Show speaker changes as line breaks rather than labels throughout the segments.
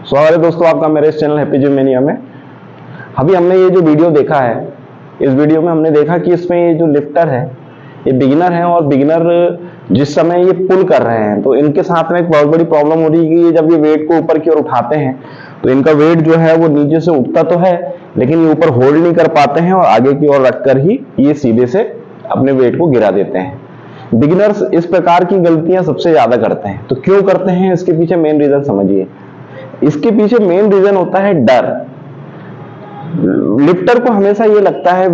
स्वागत है दोस्तों आपका मेरे इस चैनल हैप्पी जिम मैनिया में। अभी हमने ये जो वीडियो देखा है, इस वीडियो में हमने देखा कि इसमें ये जो लिफ्टर है ये बिगिनर है, और बिगिनर जिस समय ये पुल कर रहे हैं तो इनके साथ में एक बहुत बड़ी प्रॉब्लम हो रही है कि ये जब ये वेट को ऊपर की ओर उठाते हैं तो इनका वेट जो है वो नीचे से उठता तो है लेकिन ये ऊपर होल्ड नहीं कर पाते हैं और आगे की ओर रखकर ही ये सीधे से अपने वेट को गिरा देते हैं। बिगिनर्स इस प्रकार की गलतियां सबसे ज्यादा करते हैं। तो क्यों करते हैं, इसके पीछे मेन रीजन समझिए। इसके पीछे मेन रीजन होता है डर। लिफ्टर को हमेशा ये लगता है,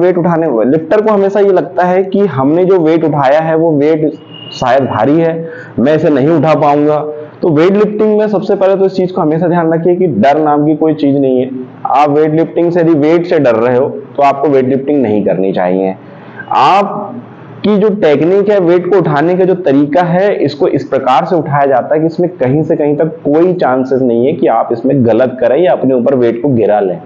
लिफ्टर को हमेशा ये लगता है कि हमने जो वेट उठाया है वो वेट शायद भारी है, मैं इसे नहीं उठा पाऊंगा। तो वेट लिफ्टिंग में सबसे पहले तो इस चीज को हमेशा ध्यान रखिए कि डर नाम की कोई चीज नहीं है। आप वेट लिफ्टिंग से यदि वेट से डर रहे हो तो आपको वेट लिफ्टिंग नहीं करनी चाहिए। आप की जो टेक्निक है, वेट को उठाने का जो तरीका है, इसको इस प्रकार से उठाया जाता है कि इसमें कहीं से कहीं तक कोई चांसेस नहीं है कि आप इसमें गलत करें या अपने ऊपर वेट को गिरा लें।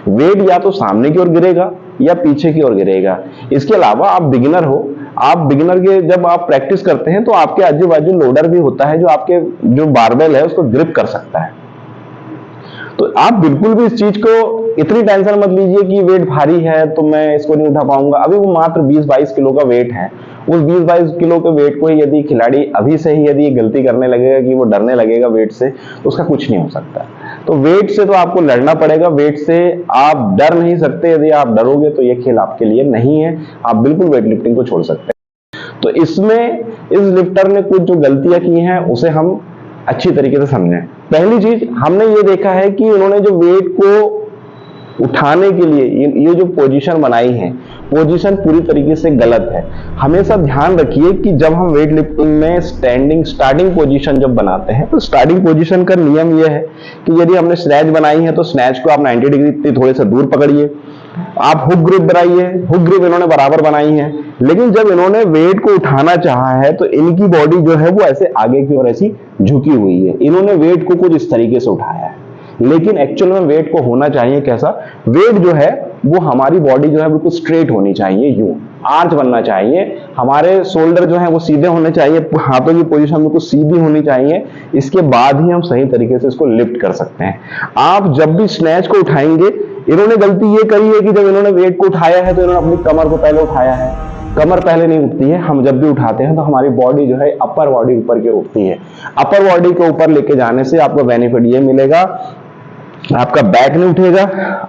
वेट या तो सामने की ओर गिरेगा या पीछे की ओर गिरेगा। इसके अलावा आप बिगिनर हो, आप बिगिनर के जब आप प्रैक्टिस करते हैं तो आपके आजू बाजू लोडर भी होता है जो आपके जो बारबेल है उसको ग्रिप कर सकता है। तो आप बिल्कुल भी इस चीज को इतनी टेंशन मत लीजिए कि वेट भारी है तो मैं इसको नहीं उठा पाऊंगा। अभी वो मात्र 20-22 किलो का वेट है। उस 20-22 किलो के वेट को यदि खिलाड़ी अभी से ही यदि गलती करने लगेगा कि वो डरने लगेगा वेट से, तो उसका कुछ नहीं हो सकता। तो वेट से तो आपको लड़ना पड़ेगा, वेट से आप डर नहीं सकते। यदि आप डरोगे तो ये खेल आपके लिए नहीं है, आप बिल्कुल वेट लिफ्टिंग को छोड़ सकते हैं। तो इसमें इस लिफ्टर ने कुछ जो गलतियां की हैं उसे हम अच्छी तरीके से समझें। पहली चीज हमने ये देखा है कि उन्होंने जो वेट को उठाने के लिए ये जो पोजीशन बनाई है, पोजीशन पूरी तरीके से गलत है। हमेशा ध्यान रखिए कि जब हम वेट लिफ्टिंग में स्टार्टिंग पोजीशन जब बनाते हैं तो स्टार्टिंग पोजीशन का नियम यह है कि यदि हमने स्नैच बनाई है तो स्नैच को आप 90 डिग्री थोड़े से दूर पकड़िए। आप हुक ग्रिप बनाइए, हुक ग्रिप इन्होंने बराबर बनाई है, लेकिन जब इन्होंने वेट को उठाना चाहा है तो इनकी बॉडी जो है वो ऐसे आगे की ओर ऐसी झुकी हुई है। इन्होंने वेट को कुछ इस तरीके से उठाया है, लेकिन एक्चुअल में वेट को होना चाहिए कैसा, वेट जो है वो हमारी बॉडी जो है बिल्कुल स्ट्रेट होनी चाहिए, यूं आर्च बनना चाहिए। हमारे शोल्डर जो है वो सीधे होने चाहिए, हाथों की पोजीशन बिल्कुल सीधी होनी चाहिए। इसके बाद ही हम सही तरीके से इसको लिफ्ट कर सकते हैं। आप जब भी स्नैच को उठाएंगे, इन्होंने गलती ये करी है कि जब इन्होंने वेट को उठाया है तो इन्होंने अपनी कमर को पहले उठाया है। कमर पहले नहीं उठती है। हम जब भी उठाते हैं तो हमारी बॉडी जो है अपर बॉडी ऊपर की उठती है। अपर बॉडी को ऊपर लेके जाने से आपको बेनिफिट ये मिलेगा, आपका बैक नहीं उठेगा।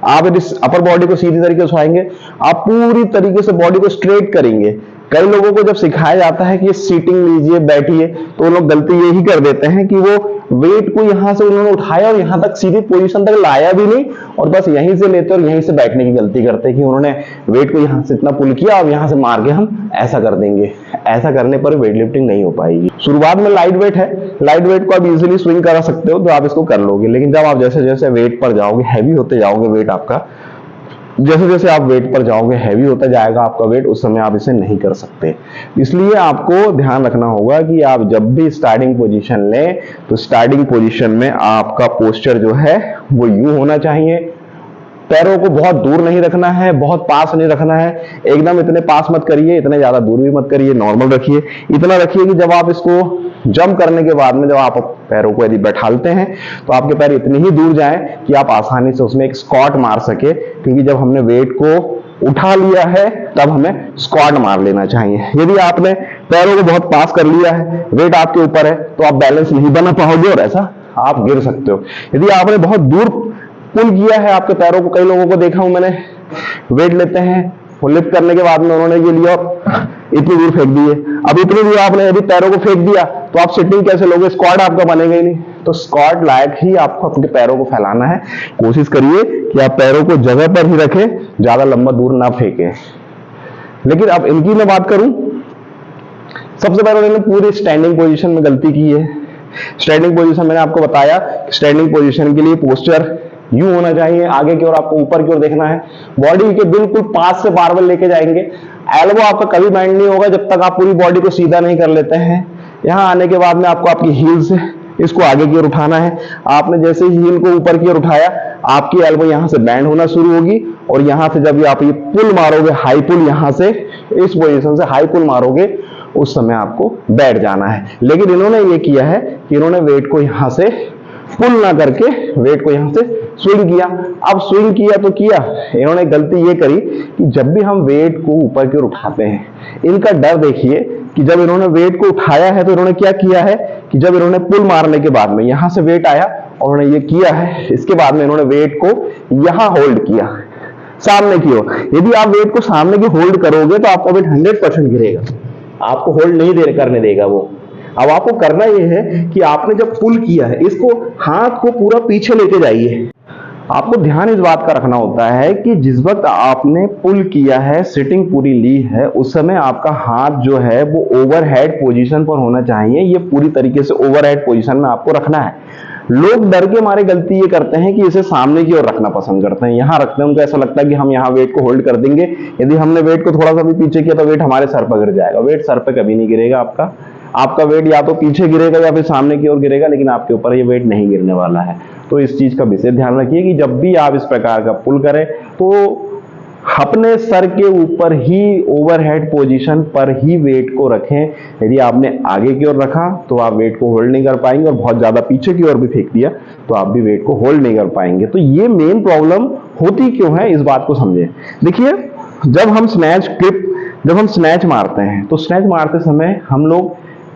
आप यदि अपर बॉडी को सीधी तरीके से उठाएंगे, आप पूरी तरीके से बॉडी को स्ट्रेट करेंगे। कई लोगों को जब सिखाया जाता है कि सीटिंग लीजिए, बैठिए, तो लोग गलती यही कर देते हैं कि वो वेट को यहां से उन्होंने उठाया और यहां तक सीधी पोजीशन तक लाया भी नहीं और बस यहीं से लेते और यहीं से बैठने की गलती करते हैं कि उन्होंने वेट को यहां से इतना पुल किया और यहां से मार के हम ऐसा कर देंगे। ऐसा करने पर वेट लिफ्टिंग नहीं हो पाएगी। शुरुआत में लाइट वेट है, लाइट वेट को आप इजीली स्विंग करा सकते हो तो आप इसको कर लोगे, लेकिन जब आप जैसे जैसे वेट पर जाओगे, हैवी होते जाओगे वेट आपका, जैसे जैसे आप वेट पर जाओगे हैवी होता जाएगा आपका वेट, उस समय आप इसे नहीं कर सकते। इसलिए आपको ध्यान रखना होगा कि आप जब भी स्टार्टिंग पोजीशन लें तो स्टार्टिंग पोजीशन में आपका पोस्चर जो है वो यूं होना चाहिए। पैरों को बहुत दूर नहीं रखना है, बहुत पास नहीं रखना है। एकदम इतने पास मत करिए, इतने ज्यादा दूर भी मत करिए, नॉर्मल रखिए। इतना रखिए कि जब आप इसको जंप करने के बाद में जब आप पैरों को यदि बैठालते हैं तो आपके पैर इतनी ही दूर जाएं कि आप आसानी से उसमें एक स्क्वाट मार सके, क्योंकि जब हमने वेट को उठा लिया है तब हमें स्क्वाट मार लेना चाहिए। यदि आपने पैरों को बहुत पास कर लिया है, वेट आपके ऊपर है, तो आप बैलेंस नहीं बना पाओगे और ऐसा आप गिर सकते हो। यदि आपने बहुत दूर पुल किया है आपके पैरों को, कई लोगों को देखा हूं मैंने, वेट लेते हैं, वो लिफ्ट करने के बाद में उन्होंने ये लिया और इतनी दूर फेंक दिए। अब इतनी दूर आपने यदि पैरों को फेंक दिया तो आप सिटिंग कैसे लोगे, स्क्वाट आपका बनेगा ही नहीं। तो स्क्वाट लायक ही आपको अपने पैरों को फैलाना है। कोशिश करिए कि आप पैरों को जगह पर ही रखें, ज्यादा लंबा दूर ना फेंके। लेकिन अब इनकी मैं बात करूं, सबसे पहले उन्होंने पूरी स्टैंडिंग पोजीशन में गलती की है। स्टैंडिंग पोजीशन मैंने आपको बताया, स्टैंडिंग पोजीशन के लिए पोस्चर यूं होना चाहिए, आगे की ओर आपको ऊपर की ओर देखना है, बॉडी के बिल्कुल पास से बारबेल लेके जाएंगे। एल्बो आपका कभी बेंड नहीं होगा जब तक आप पूरी बॉडी को सीधा नहीं कर लेते हैं। यहां आने के बाद में आपको आपकी हील से इसको आगे की ओर उठाना है। आपने जैसे ही हील को ऊपर की ओर उठाया, आपकी एल्बो यहां से बेंड होना शुरू होगी और यहां से जब आप ये पुल मारोगे, हाई पुल, यहां से इस पोजीशन से हाई पुल मारोगे, उस समय आपको बैठ जाना है। लेकिन इन्होंने ये किया है कि इन्होंने वेट को यहां से पुल ना करके वेट को यहां से स्विंग किया। अब स्विंग किया तो किया, इन्होंने गलती ये करी कि जब भी हम वेट को ऊपर की ओर उठाते हैं, इनका डर देखिए कि जब इन्होंने वेट को उठाया है तो इन्होंने क्या किया है कि जब इन्होंने पुल मारने के बाद में यहां से वेट आया और उन्होंने ये किया है, इसके बाद में इन्होंने वेट को यहां होल्ड किया सामने की ओर। यदि आप वेट को सामने की होल्ड करोगे तो आपका वेट 100% गिरेगा, आपको होल्ड नहीं करने देगा वो। अब आपको करना यह है कि आपने जब पुल किया है, इसको हाथ को पूरा पीछे लेके जाइए। आपको ध्यान इस बात का रखना होता है कि जिस वक्त आपने पुल किया है, सिटिंग पूरी ली है, उस समय आपका हाथ जो है वो ओवरहेड पोजीशन पर होना चाहिए। ये पूरी तरीके से ओवरहेड पोजीशन में आपको रखना है। लोग डर के मारे गलती ये करते हैं कि इसे सामने की ओर रखना पसंद करते हैं, यहां रखते हैं। उनको ऐसा लगता है कि हम यहाँ वेट को होल्ड कर देंगे, यदि हमने वेट को थोड़ा सा भी पीछे किया तो वेट हमारे सर पर गिर जाएगा। वेट सर पे कभी नहीं गिरेगा आपका वेट या तो पीछे गिरेगा या फिर सामने की ओर गिरेगा, लेकिन आपके ऊपर ये वेट नहीं गिरने वाला है। तो इस चीज का विशेष ध्यान रखिए कि जब भी आप इस प्रकार का पुल करें तो अपने सर के ऊपर ही ओवरहेड पोजीशन पर ही वेट को रखें। यदि आपने आगे की ओर रखा तो आप वेट को होल्ड नहीं कर पाएंगे, और बहुत ज्यादा पीछे की ओर भी फेंक दिया तो आप भी वेट को होल्ड नहीं कर पाएंगे। तो ये मेन प्रॉब्लम होती क्यों है, इस बात को समझें। देखिए, जब हम स्नैच मारते हैं तो स्नैच मारते समय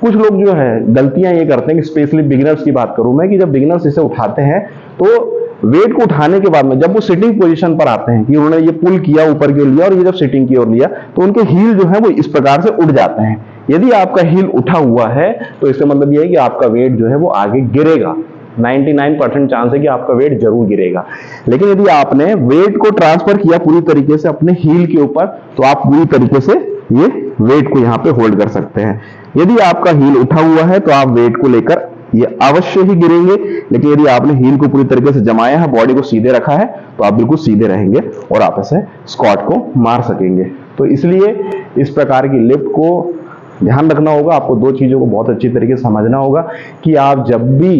कुछ लोग जो है गलतियां ये करते हैं कि स्पेशली बिगिनर्स की बात करूं मैं, कि जब बिगिनर्स इसे उठाते हैं तो वेट को उठाने के बाद में जब वो सिटिंग पोजीशन पर आते हैं कि उन्होंने ये पुल किया, ऊपर की ओर लिया, और ये जब सिटिंग की ओर लिया तो उनके हील जो है वो इस प्रकार से उठ जाते हैं। यदि आपका हील उठा हुआ है तो इसका मतलब ये है कि आपका वेट जो है वो आगे गिरेगा। 99% चांस है कि आपका वेट जरूर गिरेगा। लेकिन यदि आपने वेट को ट्रांसफर किया पूरी तरीके से अपने हील के ऊपर, तो आप पूरी तरीके से ये वेट को यहाँ पे होल्ड कर सकते हैं। यदि आपका हील उठा हुआ है तो आप वेट को लेकर ये अवश्य ही गिरेंगे, लेकिन यदि आपने हील को पूरी तरीके से जमाया है, बॉडी को सीधे रखा है, तो आप बिल्कुल सीधे रहेंगे और आप ऐसे स्क्वाट को मार सकेंगे। तो इसलिए इस प्रकार की लिफ्ट को ध्यान रखना होगा। आपको दो चीजों को बहुत अच्छी तरीके से समझना होगा कि आप जब भी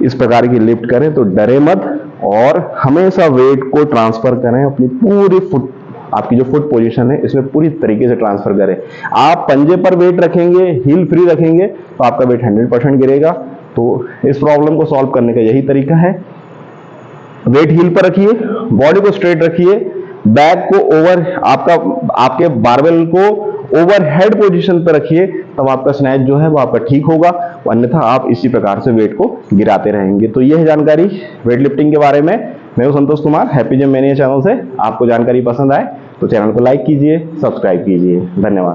इस प्रकार की लिफ्ट करें तो डरे मत, और हमेशा वेट को ट्रांसफर करें अपनी पूरी आपकी जो फुट पोजीशन है इसमें पूरी तरीके से ट्रांसफर करें। आप पंजे पर वेट रखेंगे, हील फ्री रखेंगे, तो आपका वेट 100% गिरेगा। तो इस प्रॉब्लम को सॉल्व करने का यही तरीका है। वेट हील पर रखिए, बॉडी को स्ट्रेट रखिए, बैक को आपके बारबेल को ओवरहेड पोजीशन पर रखिए, तब आपका स्नैच जो है वो आपका ठीक होगा। अन्यथा आप इसी प्रकार से वेट को गिराते रहेंगे। तो यह है जानकारी वेट लिफ्टिंग के बारे में। मैं हूं Santosh Kumar, happy gym mania channel से। आपको जानकारी पसंद आए तो चैनल को लाइक कीजिए, सब्सक्राइब कीजिए। धन्यवाद।